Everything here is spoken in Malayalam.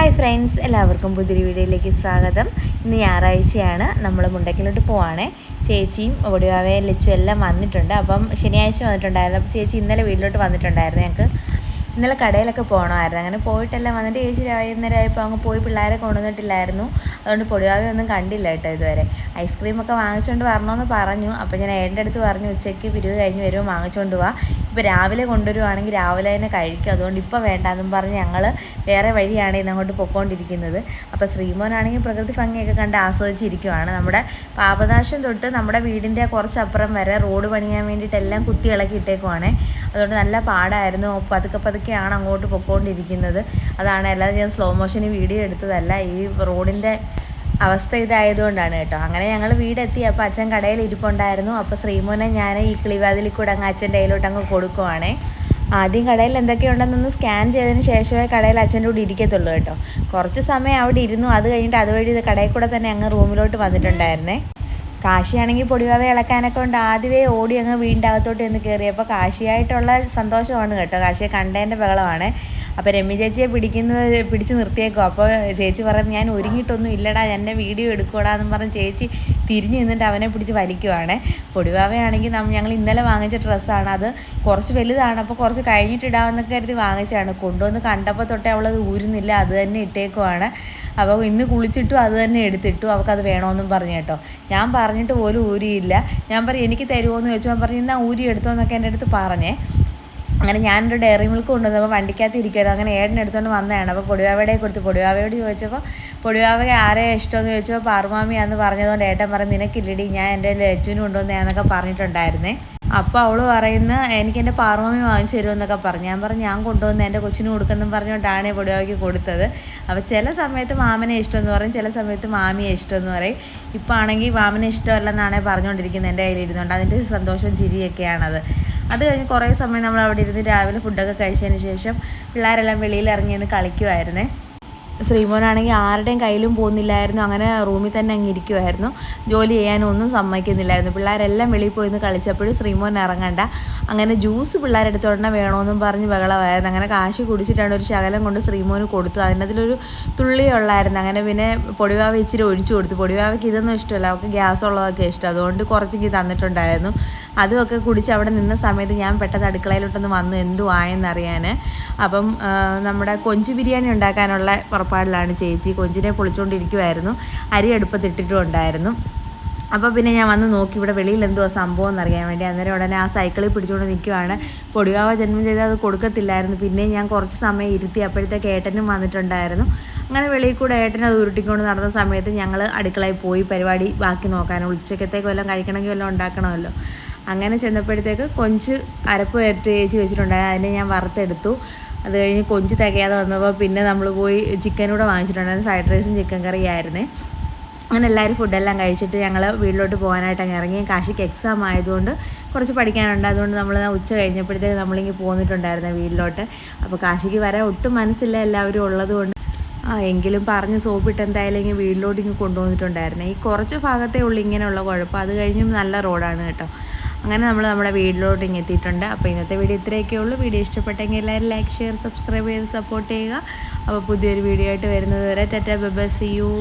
ഹായ് ഫ്രണ്ട്സ്, എല്ലാവർക്കും പുതിയൊരു വീഡിയോയിലേക്ക് സ്വാഗതം. ഇന്ന് ഞായറാഴ്ചയാണ്, നമ്മൾ മുണ്ടയ്ക്കിലോട്ട് പോവാണേ. ചേച്ചിയും ഒടിവാവയും ലച്ചും എല്ലാം വന്നിട്ടുണ്ട്. അപ്പം ശനിയാഴ്ച വന്നിട്ടുണ്ടായിരുന്നു. അപ്പോൾ ചേച്ചി ഇന്നലെ വീട്ടിലോട്ട് വന്നിട്ടുണ്ടായിരുന്നു. ഞങ്ങൾക്ക് ഇന്നലെ കടയിലൊക്കെ പോകണമായിരുന്നു. അങ്ങനെ പോയിട്ടെല്ലാം വന്നിട്ട് ചേച്ചി വൈകുന്നേരമായപ്പോൾ അങ്ങ് പോയി. പിള്ളേരെ കൊണ്ടുവന്നിട്ടില്ലായിരുന്നു, അതുകൊണ്ട് പൊടിവാവയൊന്നും കണ്ടില്ല കേട്ടോ ഇതുവരെ. ഐസ്ക്രീമൊക്കെ വാങ്ങിച്ചുകൊണ്ട് വരണമെന്ന് പറഞ്ഞു. അപ്പോൾ ഞാൻ ഏട്ടൻ്റെ അടുത്ത് പറഞ്ഞു, ഉച്ചയ്ക്ക് പിരിവ് കഴിഞ്ഞ് വരുമ്പോൾ വാങ്ങിച്ചുകൊണ്ട് പോവാം, ഇപ്പോൾ രാവിലെ കൊണ്ടുവരുവാണെങ്കിൽ രാവിലെ തന്നെ കഴിക്കും, അതുകൊണ്ട് ഇപ്പോൾ വേണ്ടാന്നും പറഞ്ഞ് ഞങ്ങൾ വേറെ വഴിയാണ് ഇന്നങ്ങോട്ട് പൊയ്ക്കൊണ്ടിരിക്കുന്നത്. അപ്പോൾ ശ്രീമോനാണെങ്കിൽ പ്രകൃതി ഭംഗിയൊക്കെ കണ്ട് ആസ്വദിച്ചിരിക്കുവാണ്. നമ്മുടെ പാപനാശം തൊട്ട് നമ്മുടെ വീടിൻ്റെ കുറച്ചപ്പുറം വരെ റോഡ് പണിയാൻ വേണ്ടിയിട്ടെല്ലാം കുത്തി ഇളക്കി ഇട്ടേക്കുവാണേ. അതുകൊണ്ട് നല്ല പാടായിരുന്നു. പതുക്കെയാണ് അങ്ങോട്ട് പൊയ്ക്കൊണ്ടിരിക്കുന്നത്. അതാണ്, അല്ലാതെ ഞാൻ സ്ലോ മോഷന് വീഡിയോ എടുത്തതല്ല. ഈ റോഡിൻ്റെ അവസ്ഥ ഇതായതുകൊണ്ടാണ് കേട്ടോ. അങ്ങനെ ഞങ്ങൾ വീടെത്തി. അപ്പോൾ അച്ഛൻ കടയിൽ ഇരിപ്പുണ്ടായിരുന്നു. അപ്പോൾ ശ്രീമോനെ ഞാൻ ഈ കിളിവാതിലിൽ കൂടെ അങ്ങ് അച്ഛൻ്റെ കയ്യിലോട്ട് അങ്ങ് കൊടുക്കുവാണേ. ആദ്യം കടയിൽ എന്തൊക്കെയുണ്ടെന്നൊന്ന് സ്കാൻ ചെയ്തതിന് ശേഷമേ കടയിൽ അച്ഛൻ്റെ കൂടെ ഇരിക്കത്തുള്ളൂ കേട്ടോ. കുറച്ച് സമയം അവിടെ ഇരുന്നു. അത് കഴിഞ്ഞിട്ട് അതുവഴി ഇത് കടയിൽ കൂടെ തന്നെ അങ്ങ് റൂമിലോട്ട് വന്നിട്ടുണ്ടായിരുന്നേ. കാശിയാണെങ്കിൽ പൊടിവാവ ഇളക്കാനൊക്കെ കൊണ്ട് ആദ്യമേ ഓടി അങ്ങ് വീടിൻ്റെ അകത്തോട്ട് എന്ന് കയറി. അപ്പോൾ കാശിയായിട്ടുള്ള സന്തോഷമാണ് കേട്ടോ. കാശിയെ കണ്ടതിൻ്റെ ബഹളമാണ്. അപ്പോൾ രമ്യ ചേച്ചിയെ പിടിച്ച് നിർത്തിയേക്കും. അപ്പോൾ ചേച്ചി പറയുന്നത്, ഞാൻ ഒരുങ്ങിയിട്ടൊന്നും ഇല്ലടാ, എന്നെ വീഡിയോ എടുക്കൂടാ എന്നും പറഞ്ഞ് ചേച്ചി തിരിഞ്ഞു നിന്നിട്ട് അവനെ പിടിച്ച് വലിക്കുവാണ്. പൊടിവാവയാണെങ്കിൽ ഞങ്ങൾ ഇന്നലെ വാങ്ങിച്ച ഡ്രസ്സാണ്. അത് കുറച്ച് വലുതാണ്, അപ്പോൾ കുറച്ച് കഴിഞ്ഞിട്ടിടാമെന്നൊക്കെ കരുതി വാങ്ങിച്ചതാണ്. കൊണ്ടുവന്ന് കണ്ടപ്പോൾ തൊട്ടേ അവളത് ഊരുന്നില്ല, അത് തന്നെ ഇട്ടേക്കുവാണ്. അപ്പോൾ ഇന്ന് കുളിച്ചിട്ടും അത് തന്നെ എടുത്തിട്ടു. അവൾക്കത് വേണമെന്നും പറഞ്ഞു കേട്ടോ. ഞാൻ പറഞ്ഞിട്ട് പോലും ഊരിയില്ല. ഞാൻ പറയും, എനിക്ക് തരുമോ എന്ന് ചോദിച്ചു. അവൻ പറഞ്ഞു, എന്നാൽ ഊരി എടുത്തോ എന്നൊക്കെ എൻ്റെ അടുത്ത് പറഞ്ഞേ. അങ്ങനെ ഞാനൊരു ഡയറി മിൽക്ക് കൊണ്ടുവന്നപ്പോൾ വണ്ടിക്കകത്ത് ഇരിക്കുമായിരുന്നു. അങ്ങനെ ഏട്ടനെ എടുത്തുകൊണ്ട് വന്നതാണ്. അപ്പോൾ പൊടിവാവയുടെ കൊടുത്തു. പൊടിവാവയോട് ചോദിച്ചപ്പോൾ പൊടിവാവയെ ആരെയാണ് ഇഷ്ടമെന്ന് ചോദിച്ചപ്പോൾ പാറുമാമിയാന്ന് പറഞ്ഞതുകൊണ്ട് ഏട്ടൻ പറഞ്ഞു, നിനക്കില്ലടി, ഞാൻ എൻ്റെ ലച്ചുവിന് കൊണ്ടുവന്നതാന്നൊക്കെ പറഞ്ഞിട്ടുണ്ടായിരുന്നേ. അപ്പോൾ അവൾ പറയുന്ന, എനിക്ക് എൻ്റെ പാറുമാമി വാങ്ങിച്ചു തരുമെന്നൊക്കെ പറഞ്ഞു. ഞാൻ പറഞ്ഞു, ഞാൻ കൊണ്ടുവന്ന് എൻ്റെ കൊച്ചിന് കൊടുക്കുന്നെന്ന് പറഞ്ഞുകൊണ്ടാണ് പൊടിവാവയ്ക്ക് കൊടുത്തത്. അപ്പോൾ ചില സമയത്ത് മാമനെ ഇഷ്ടമെന്ന് പറയും, ചില സമയത്ത് മാമിയെ ഇഷ്ടമെന്ന് പറയും. ഇപ്പോൾ ആണെങ്കിൽ മാമനെ ഇഷ്ടമല്ലെന്നാണ് പറഞ്ഞുകൊണ്ടിരിക്കുന്നത് എൻ്റെ കയ്യിലിരുന്നുകൊണ്ട്. അതിൻ്റെ സന്തോഷവും ചിരിയൊക്കെയാണത്. അത് കഴിഞ്ഞ് കുറേ സമയം നമ്മൾ അവിടെ ഇരുന്ന് രാവിലെ ഫുഡൊക്കെ കഴിച്ചതിന് ശേഷം പിള്ളേരെല്ലാം വെളിയിൽ ഇറങ്ങിയെന്ന് കളിക്കുമായിരുന്നേ. ശ്രീമോനാണെങ്കിൽ ആരുടെയും കയ്യിലും പോകുന്നില്ലായിരുന്നു. അങ്ങനെ റൂമിൽ തന്നെ അങ്ങ് ഇരിക്കുമായിരുന്നു. ജോലി ചെയ്യാനൊന്നും സമ്മതിക്കുന്നില്ലായിരുന്നു. പിള്ളേരെല്ലാം വെളിയിൽ പോയിന്ന് കളിച്ചപ്പോഴും ശ്രീമോൻ ഇറങ്ങണ്ട. അങ്ങനെ ജ്യൂസ് പിള്ളേരെടുത്തോണ്ട് വേണമെന്നും പറഞ്ഞ് ബഹളമായിരുന്നു. അങ്ങനെ കാശ് കുടിച്ചിട്ടാണ് ഒരു ശകലം കൊണ്ട് ശ്രീമോന് കൊടുത്തത്. അതിനകത്തിലൊരു തുള്ളിയുള്ളായിരുന്നു. അങ്ങനെ പിന്നെ പൊടിവാവ ഇച്ചിരി ഒഴിച്ചു കൊടുത്തു. പൊടിവാവയ്ക്ക് ഇതൊന്നും ഇഷ്ടമല്ല, അവൾക്ക് ഗ്യാസ് ഉള്ളതൊക്കെ ഇഷ്ടം, അതുകൊണ്ട് കുറച്ചെങ്കിൽ തന്നിട്ടുണ്ടായിരുന്നു. അതുമൊക്കെ കുടിച്ച് അവിടെ നിന്ന സമയത്ത് ഞാൻ പെട്ടെന്ന് അടുക്കളയിലോട്ടൊന്ന് വന്നു എന്തു ആയെന്നറിയാൻ. അപ്പം നമ്മുടെ കൊഞ്ച് ബിരിയാണി ഉണ്ടാക്കാനുള്ള പുറപ്പാടിലാണ് ചേച്ചി. കൊഞ്ചിനെ പൊളിച്ചുകൊണ്ടിരിക്കുമായിരുന്നു. അരി അടുപ്പത്തിട്ടിട്ടും ഉണ്ടായിരുന്നു. അപ്പോൾ പിന്നെ ഞാൻ വന്ന് നോക്കി ഇവിടെ വെളിയിൽ എന്തുവാ സംഭവം എന്നറിയാൻ വേണ്ടി. അന്നേരം ഉടനെ ആ സൈക്കിളിൽ പിടിച്ചുകൊണ്ട് നിൽക്കുവാണ്. പൊടിവാവ ജന്മം ചെയ്താൽ അത് കൊടുക്കത്തില്ലായിരുന്നു. പിന്നെ ഞാൻ കുറച്ച് സമയം ഇരുത്തി. അപ്പോഴത്തേക്ക് ഏട്ടനും വന്നിട്ടുണ്ടായിരുന്നു. അങ്ങനെ വെളിയിൽ കൂടെ ഏട്ടൻ അത് ഉരുട്ടിക്കൊണ്ട് നടന്ന സമയത്ത് ഞങ്ങൾ അടുക്കളയിൽ പോയി പരിപാടി ബാക്കി നോക്കാനും. ഉച്ചക്കത്തേക്ക് വല്ലതും കഴിക്കണമെങ്കിൽ വല്ലതും ഉണ്ടാക്കണമല്ലോ. അങ്ങനെ ചെന്നപ്പോഴത്തേക്ക് കൊഞ്ച് അരപ്പ് വരട്ടി ചേച്ചി വെച്ചിട്ടുണ്ടായിരുന്നു. അതിനെ ഞാൻ വറുത്തെടുത്തു. അത് കഴിഞ്ഞ് കൊഞ്ച് തികയാതെ വന്നപ്പോൾ പിന്നെ നമ്മൾ പോയി ചിക്കനൂടെ വാങ്ങിച്ചിട്ടുണ്ടായിരുന്നു. ഫ്രൈഡ് റൈസും ചിക്കൻ കറിയായിരുന്നേ. അങ്ങനെ എല്ലാവരും ഫുഡെല്ലാം കഴിച്ചിട്ട് ഞങ്ങൾ വീട്ടിലോട്ട് പോകാനായിട്ട് അങ്ങ് ഇറങ്ങി. കാശിക്ക് എക്സാം ആയതുകൊണ്ട് കുറച്ച് പഠിക്കാനുണ്ട്. അതുകൊണ്ട് നമ്മൾ ഉച്ച കഴിഞ്ഞപ്പോഴത്തേക്ക് നമ്മളിങ്ങനെ പോന്നിട്ടുണ്ടായിരുന്നു വീട്ടിലോട്ട്. അപ്പോൾ കാശിക്ക് വരാൻ ഒട്ടും മനസ്സില്ല, എല്ലാവരും ഉള്ളത് കൊണ്ട്. എങ്കിലും പറഞ്ഞ് സോപ്പിട്ട് എന്തായാലും ഇങ്ങനെ വീട്ടിലോട്ട് ഇങ്ങ് കൊണ്ടുവന്നിട്ടുണ്ടായിരുന്നു. ഈ കുറച്ച് ഭാഗത്തേ ഉള്ളൂ ഇങ്ങനെയുള്ള കുഴപ്പം, അത് കഴിഞ്ഞും നല്ല റോഡാണ് കേട്ടോ. അങ്ങനെ നമ്മൾ നമ്മുടെ വീട്ടിലോട്ട് ഇങ്ങ് എത്തിയിട്ടുണ്ട്. അപ്പോൾ ഇന്നത്തെ വീഡിയോ ഇത്രയൊക്കെ ഉള്ളൂ. വീഡിയോ ഇഷ്ടപ്പെട്ടെങ്കിൽ എല്ലാവരും ലൈക്ക്, ഷെയർ, സബ്സ്ക്രൈബ് ചെയ്ത് സപ്പോർട്ട് ചെയ്യുക. അപ്പോൾ പുതിയൊരു വീഡിയോ ആയിട്ട് വരുന്നത് വരെ tata bye bye, see U.